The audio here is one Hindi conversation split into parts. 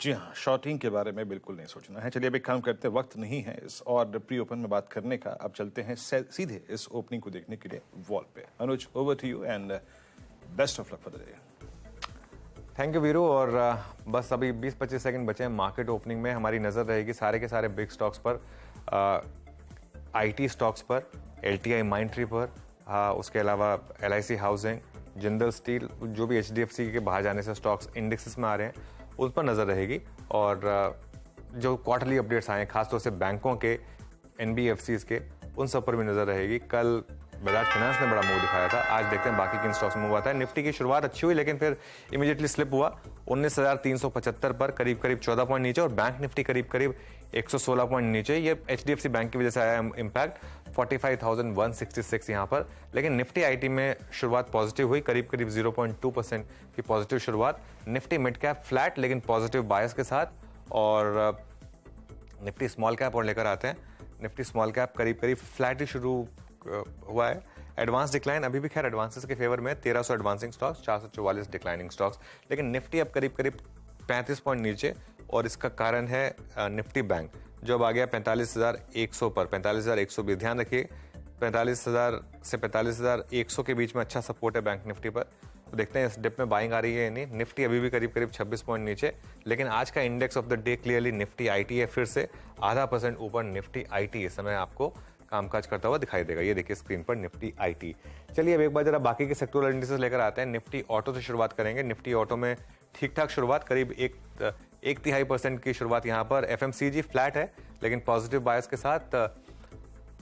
जी हाँ, शॉर्टिंग के बारे में बिल्कुल नहीं सोचना है। चलिए अब एक काम करते हैं, वक्त नहीं है इस और प्री ओपन में बात करने का। अब चलते हैं सीधे इस ओपनिंग को देखने के लिए वॉल पे। Anuj, over to you and best of luck for the day. Thank you Veeru. और बस अभी 20-25 सेकंड बचे हैं मार्केट ओपनिंग में। हमारी नज़र रहेगी सारे के सारे बिग स्टॉक्स पर, आईटी स्टॉक्स पर, एलटीआई माइंडट्री पर, उसके अलावा एलआईसी हाउसिंग, जिंदल स्टील, जो भी एचडीएफसी के बाहर जाने से स्टॉक्स इंडेक्सेस में आ रहे हैं उस पर नज़र रहेगी। और जो क्वार्टरली अपडेट्स आए हैं खासतौर से बैंकों के, एनबीएफसीज के, उन सब पर भी नज़र रहेगी। कल बजाज फाइनेंस ने बड़ा मूव दिखाया था, आज देखते हैं बाकी किन स्टॉक्स में मूव आता है। निफ्टी की शुरुआत अच्छी हुई लेकिन फिर इमीडिएटली स्लिप हुआ 19,375 पर, करीब करीब 14 पॉइंट नीचे। और बैंक निफ्टी करीब करीब 116 पॉइंट नीचे। ये एचडीएफसी बैंक की वजह से आया इम्पैक्ट, 45,166 यहाँ पर। लेकिन निफ्टी आईटी में शुरुआत पॉजिटिव हुई, करीब करीब 0.2% की पॉजिटिव शुरुआत। निफ्टी मिड कैप फ्लैट लेकिन पॉजिटिव बायस के साथ। और निफ्टी स्मॉल कैप और लेकर आते हैं। निफ्टी स्मॉल कैप करीब करीब फ्लैट ही शुरू हुआ है। एडवांस डिक्लाइन अभी भी खैर एडवांसेस के फेवर में, 1300 एडवांसिंग स्टॉक्स, 444 डिक्लाइनिंग स्टॉक्स। लेकिन निफ्टी अब करीब करीब 35 पॉइंट नीचे। और इसका कारण है निफ्टी बैंक जो अब आ गया 45,100 पर, 45,100 भी ध्यान रखिए। 45,000 से 45,100 के बीच में अच्छा सपोर्ट है बैंक निफ्टी पर। तो देखते हैं इस डिप में बाइंग आ रही है या नहीं। निफ्टी अभी भी करीब करीब 26 पॉइंट नीचे। लेकिन आज का index of the day clearly Nifty IT है, फिर से 0.5% ऊपर निफ्टी आईटी इस समय आपको कामकाज करता हुआ दिखाई देगा। ये देखिए स्क्रीन पर निफ्टी आईटी। चलिए अब एक बार जरा बाकी के सेक्टोरल इंडिसेस लेकर आते हैं। निफ्टी ऑटो से शुरुआत करेंगे। निफ्टी ऑटो में ठीक ठाक शुरुआत, करीब 1.5% की शुरुआत यहाँ पर। एफएमसीजी फ्लैट है लेकिन पॉजिटिव बायस के साथ।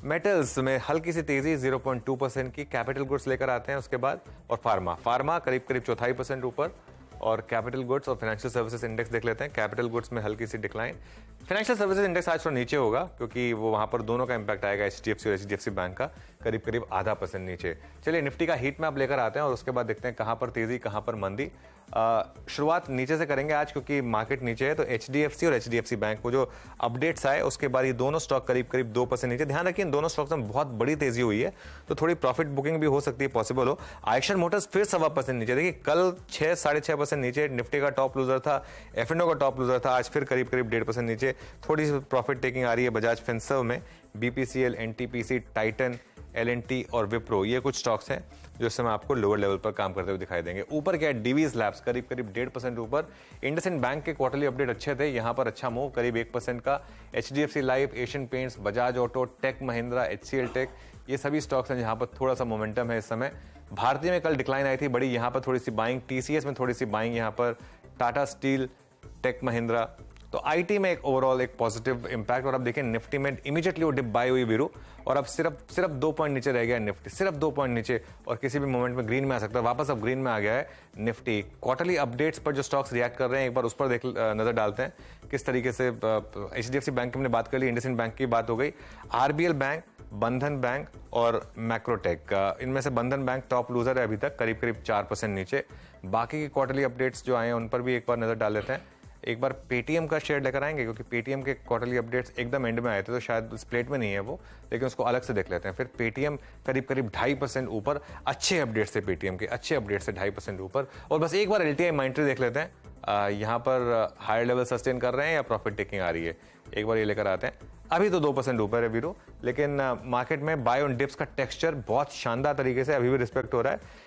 मेटल्स में हल्की सी तेजी 0.2% की। कैपिटल गुड्स लेकर आते हैं उसके बाद। और फार्मा करीब करीब 0.25% ऊपर। और कैपिटल गुड्स और फाइनेंशियल सर्विसेज इंडेक्स देख लेते हैं। कैपिटल गुड्स में हल्की सी डिक्लाइन। फाइनेंशियल सर्विसेज इंडेक्स आज थोड़ा नीचे होगा क्योंकि वो वहां पर दोनों का इंपैक्ट आएगा, एचडीएफसी और एचडीएफसी बैंक का, करीब करीब 0.5% नीचे। चलिए निफ्टी का हीट मैप लेकर आते हैं और उसके बाद देखते हैं कहां पर तेजी कहां पर मंदी। शुरुआत नीचे से करेंगे आज क्योंकि मार्केट नीचे है। तो एचडीएफसी और एचडीएफसी बैंक को जो अपडेट्स आए उसके बाद ये दोनों स्टॉक करीब करीब 2% नीचे। ध्यान रखिए इन दोनों स्टॉक्स में बहुत बड़ी तेजी हुई है तो थोड़ी प्रॉफिट बुकिंग भी हो सकती है, पॉसिबल हो। आयशर मोटर्स फिर 1.25% नीचे। देखिए कल 6-6.5% नीचे निफ्टी का टॉप लूजर था, एफएनओ का टॉप लूजर था, आज फिर करीब करीब 1.5% नीचे। थोड़ी सी प्रॉफिट टेकिंग आ रही है बजाज फिनसर्व में। बीपीसीएल, एनटीपीसी, टाइटन, एलएनटी और विप्रो, ये कुछ स्टॉक्स हैं जो इस समय आपको लोअर लेवल पर काम करते हुए दिखाई देंगे। ऊपर क्या है, डीवीज लैब्स करीब करीब 1.5% ऊपर। इंडसइंड बैंक के क्वार्टरली अपडेट अच्छे थे, यहां पर अच्छा मूव करीब 1% का। HDFC Life, Asian Paints, Bajaj Auto, Tech Mahindra, HCL Tech, ये सभी स्टॉक्स हैं जहां पर थोड़ा सा मोमेंटम है इस समय। भारतीय में कल डिक्लाइन आई थी बड़ी, यहां पर थोड़ी सी बाइंग। टीसीएस में थोड़ी सी बाइंग यहां पर। Tata Steel, Tech Mahindra. तो आईटी में एक ओवरऑल एक पॉजिटिव इंपैक्ट। और अब देखिए निफ्टी में इमीडिएटली वो डिप बाय हुई वीरू, और अब सिर्फ 2 पॉइंट नीचे रह गया निफ्टी, सिर्फ 2 पॉइंट नीचे। और किसी भी मोमेंट में ग्रीन में आ सकता है, वापस अब ग्रीन में आ गया है निफ्टी। क्वार्टरली अपडेट्स पर जो स्टॉक्स रिएक्ट कर रहे हैं एक बार उस पर नजर डालते हैं किस तरीके से। एचडीएफसी बैंक की हमने बात कर ली, इंडसइंड बैंक की बात हो गई, आरबीएल बैंक, बंधन बैंक और मैक्रोटेक। इनमें से बंधन बैंक टॉप लूजर है अभी तक, करीब करीब 4% नीचे। बाकी के क्वार्टरली अपडेट्स जो आए हैं उन पर भी एक बार नजर डाल लेते हैं। एक बार पेटीएम का शेयर लेकर आएंगे क्योंकि पेटीएम के क्वार्टरली अपडेट्स एकदम एंड में आए थे तो शायद स्प्लिट में नहीं है वो, लेकिन उसको अलग से देख लेते हैं। फिर पेटीएम करीब करीब 2.5% ऊपर। अच्छे अपडेट्स थे पेटीएम के, अच्छे अपडेट्स से 2.5% ऊपर। और बस एक बार एलटीआई माइंडट्री देख लेते हैं, यहाँ पर हायर लेवल सस्टेन कर रहे हैं या प्रॉफिट टेकिंग आ रही है, एक बार ये लेकर आते हैं। अभी तो 2% ऊपर है वीरो, लेकिन मार्केट में बाय ऑन डिप्स का टेक्सचर बहुत शानदार तरीके से अभी भी रिस्पेक्ट हो रहा है।